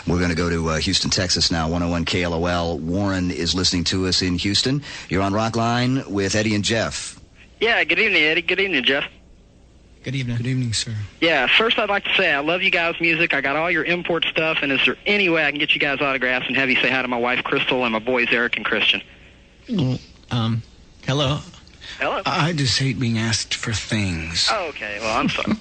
We're going to go to Houston, Texas now, 101 KLOL. Warren is listening to us in Houston. You're on Rockline with Eddie and Jeff. Yeah, good evening, Eddie. Good evening, Jeff. Good evening. Good evening, sir. Yeah, first I'd like to say I love you guys' music. I got all your import stuff, and is there any way I can get you guys autographs and have you say hi to my wife, Crystal, and my boys, Eric and Christian? Hello. Hello. I just hate being asked for things. Oh, okay. Well, I'm sorry.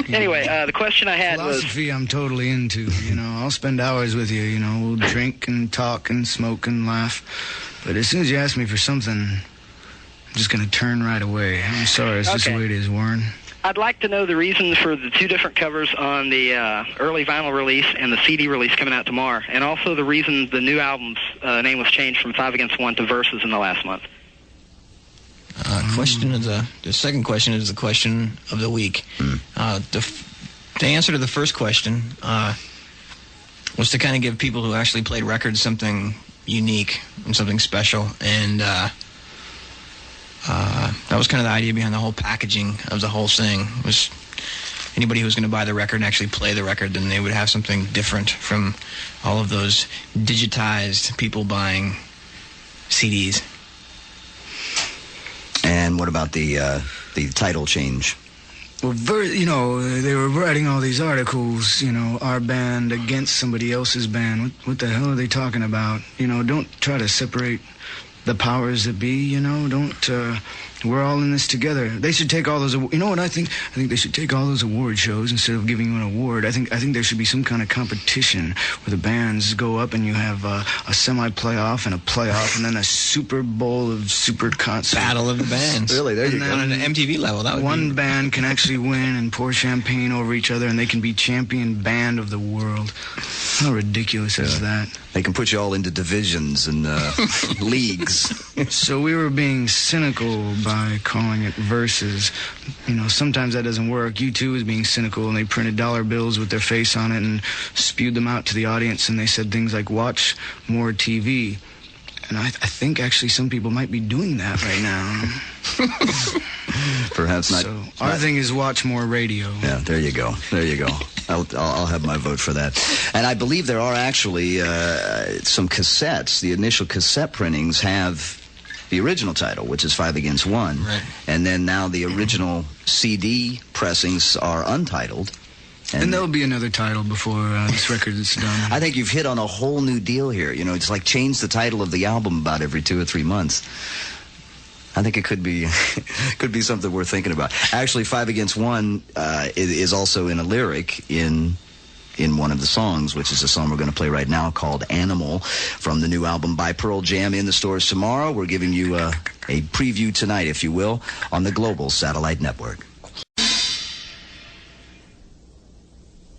Anyway, the question I had Philosophy I'm totally into, you know. I'll spend hours with you, you know. We'll drink and talk and smoke and laugh. But as soon as you ask me for something, I'm just going to turn right away. I'm sorry. It's just the way it is, Warren. I'd like to know the reason for the two different covers on the early vinyl release and the CD release coming out tomorrow, and also the reason the new album's name was changed from 5 Against 1 to Versus in the last month. The second question is the question of the week. The answer to the first question was to kind of give people who actually played records something unique and something special, and that was kind of the idea behind the whole packaging of the whole thing. Was anybody who was going to buy the record and actually play the record, then they would have something different from all of those digitized people buying CDs. And what about the title change? Well, you know, they were writing all these articles, you know, our band against somebody else's band. What the hell are they talking about? You know, don't try to separate the powers that be, you know. Don't, we're all in this together. They should take all those, you know what I think? I think they should take all those award shows instead of giving you an award. I think there should be some kind of competition where the bands go up and you have a semi-playoff and a playoff and then a Super Bowl of super concert. Battle of the bands. Really, there you go. On an MTV level, that would one band can actually win and pour champagne over each other and they can be champion band of the world. How ridiculous is that? They can put you all into divisions and leagues. So we were being cynical by calling it Versus. You know, sometimes that doesn't work. U2 was being cynical, and they printed dollar bills with their face on it and spewed them out to the audience, and they said things like, watch more TV. And I think actually some people might be doing that right now. Perhaps not. So our thing is watch more radio. Yeah, there you go. There you go. I'll have my vote for that. And I believe there are actually some cassettes. The initial cassette printings have the original title, which is 5 Against 1. Right. And then now the original CD pressings are untitled. And there'll be another title before this record is done. I think you've hit on a whole new deal here. You know, it's like change the title of the album about every 2 or 3 months. I think it could be something worth thinking about. Actually, 5 Against 1 is also in a lyric in one of the songs, which is a song we're going to play right now called Animal from the new album by Pearl Jam in the stores tomorrow. We're giving you a preview tonight, if you will, on the Global Satellite Network.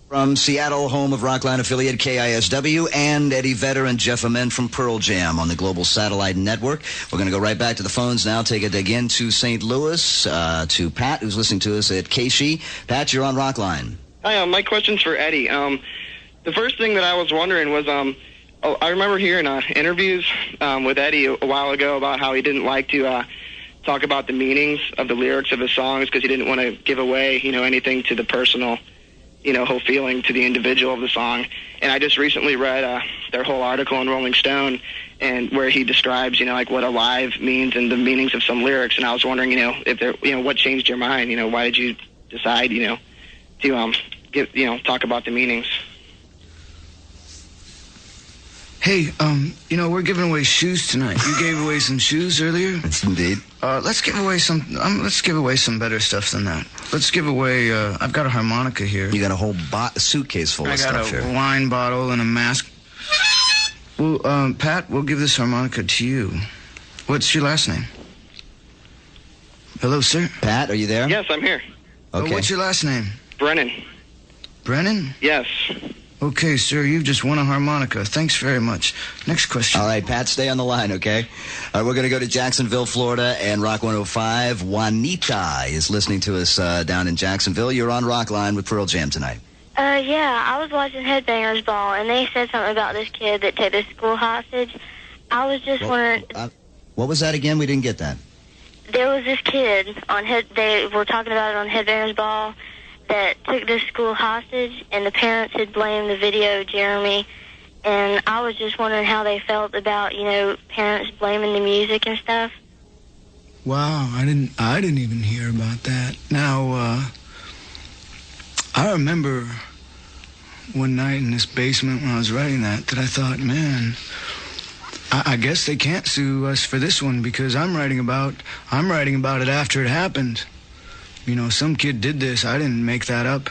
From Seattle, home of Rockline affiliate KISW, and Eddie Vedder and Jeff Ament from Pearl Jam on the Global Satellite Network. We're going to go right back to the phones now, take it again to St. Louis, to Pat, who's listening to us at KSHE. Pat, you're on Rockline. Hi, my question's for Eddie. The first thing that I was wondering was, I remember hearing interviews with Eddie a while ago about how he didn't like to talk about the meanings of the lyrics of his songs because he didn't want to give away, you know, anything to the personal, you know, whole feeling to the individual of the song. And I just recently read their whole article in Rolling Stone, and where he describes, you know, like what alive means and the meanings of some lyrics. And I was wondering, you know, if there, you know, what changed your mind? You know, why did you decide, you know, to talk about the meanings? Hey, you know, we're giving away shoes tonight. You gave away some shoes earlier. Yes, indeed. Let's give away some. Let's give away some better stuff than that. Let's give away. I've got a harmonica here. You got a whole suitcase full of stuff here. I got a wine bottle and a mask. Well, Pat, we'll give this harmonica to you. What's your last name? Hello, sir. Pat, are you there? Yes, I'm here. Okay. What's your last name? Brennan. Brennan? Yes. Okay, sir, you've just won a harmonica. Thanks very much. Next question. All right, Pat, stay on the line, okay? We're going to go to Jacksonville, Florida, and Rock 105. Juanita is listening to us down in Jacksonville. You're on Rockline with Pearl Jam tonight. Yeah, I was watching Headbangers Ball, and they said something about this kid that took this school hostage. I was just wondering... What was that again? We didn't get that. There was this kid they were talking about it on Headbangers Ball that took this school hostage, and the parents had blamed the video Jeremy and I was just wondering how they felt about, parents blaming the music and stuff. Wow, I didn't even hear about that. Now, I remember one night in this basement when I was writing that I thought, man, I guess they can't sue us for this one because I'm writing about it after it happened. Some kid did this. I didn't make that up.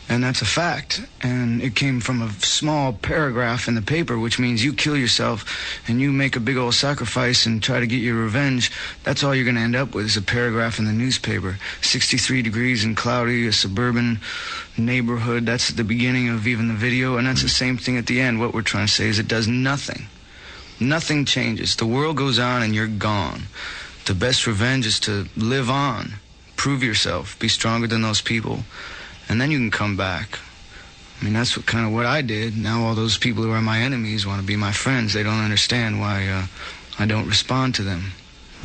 And that's a fact. And it came from a small paragraph in the paper, which means you kill yourself and you make a big old sacrifice and try to get your revenge. That's all you're going to end up with is a paragraph in the newspaper. 63 degrees and cloudy, a suburban neighborhood. That's the beginning of even the video. And that's the same thing at the end. What we're trying to say is it does nothing. Nothing changes. The world goes on and you're gone. The best revenge is to live on. Prove yourself. Be stronger than those people. And then you can come back. I mean, that's kind of what I did. Now all those people who are my enemies want to be my friends. They don't understand why I don't respond to them.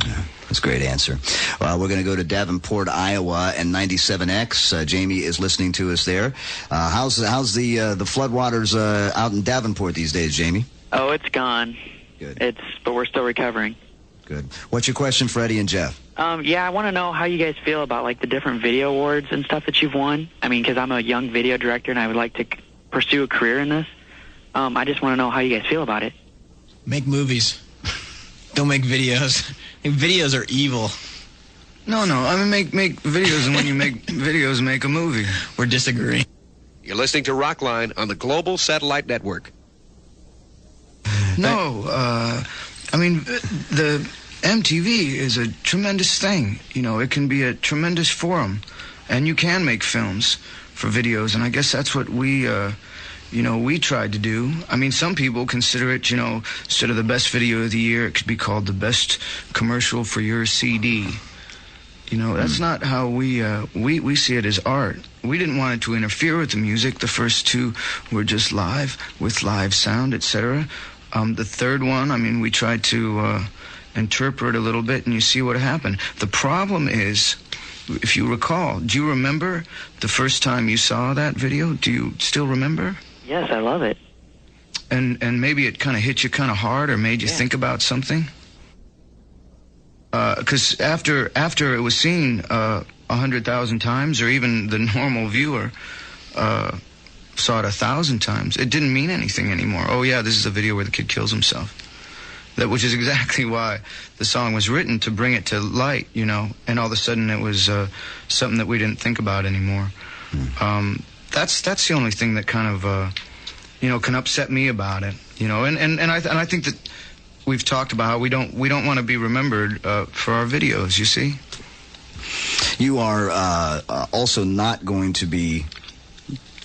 Yeah, that's a great answer. We're going to go to Davenport, Iowa, and 97X. Jamie is listening to us there. How's the floodwaters out in Davenport these days, Jamie? Oh, it's gone. Good. But we're still recovering. Good. What's your question for Eddie and Jeff? I want to know how you guys feel about, the different video awards and stuff that you've won. I mean, because I'm a young video director and I would like to pursue a career in this. I just want to know how you guys feel about it. Make movies. Don't make videos. Videos are evil. No. I mean, make videos, and when you make videos, make a movie. We're disagreeing. You're listening to Rockline on the Global Satellite Network. No, I mean, the MTV is a tremendous thing. It can be a tremendous forum, and you can make films for videos, and I guess that's what we tried to do. I mean, some people consider it, instead of the best video of the year, it could be called the best commercial for your CD. That's not how we see it as art. We didn't want it to interfere with the music. The first two were just live, with live sound, etc. The third one, I mean, we tried to interpret a little bit, and you see what happened. The problem is, if you recall, do you remember the first time you saw that video? Do you still remember? Yes, I love it. And maybe it kind of hit you kind of hard or made you think about something? Because after it was seen 100,000 times, or even the normal viewer saw it 1,000 times, it didn't mean anything anymore. Oh yeah, this is a video where the kid kills himself. Which is exactly why the song was written, to bring it to light, and all of a sudden it was something that we didn't think about anymore. That's the only thing that kind of can upset me about it, and I think that we've talked about how we don't want to be remembered for our videos. You see, you are also not going to be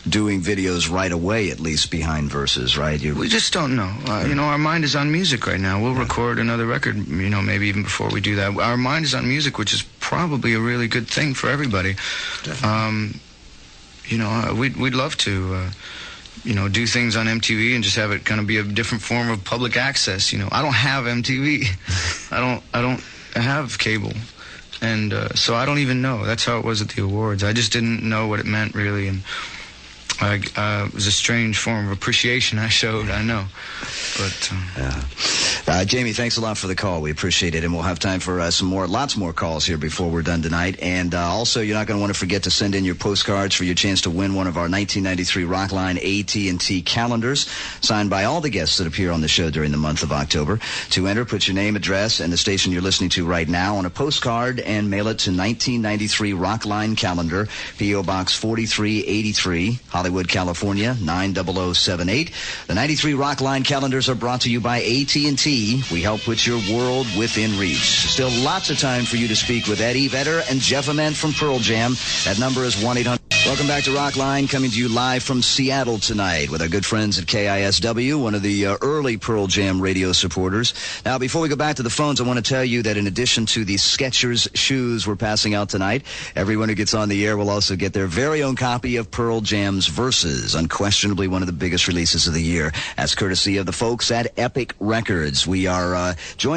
doing videos right away, at least behind Verses, right? We just don't know. Our mind is on music right now. We'll record another record, maybe even before we do that. Our mind is on music, which is probably a really good thing for everybody. We'd love to, do things on MTV and just have it kind of be a different form of public access. I don't have MTV. I don't have cable. And so I don't even know. That's how it was at the awards. I just didn't know what it meant, really, and it was a strange form of appreciation I showed, I know. But Jamie, thanks a lot for the call. We appreciate it, and we'll have time for lots more calls here before we're done tonight. And also, you're not going to want to forget to send in your postcards for your chance to win one of our 1993 Rockline AT&T calendars, signed by all the guests that appear on the show during the month of October. To enter, put your name, address, and the station you're listening to right now on a postcard and mail it to 1993 Rockline Calendar, P.O. Box 4383, Hollywood, California, 90078. The 93 Rockline calendars are brought to you by AT&T. We help put your world within reach. Still lots of time for you to speak with Eddie Vedder and Jeff Ament from Pearl Jam. That number is 1-800. Welcome back to Rockline, coming to you live from Seattle tonight with our good friends at KISW, one of the early Pearl Jam radio supporters. Now, before we go back to the phones, I want to tell you that in addition to the Skechers shoes we're passing out tonight, everyone who gets on the air will also get their very own copy of Pearl Jam's Verses, unquestionably one of the biggest releases of the year, as courtesy of the folks at Epic Records. We are joined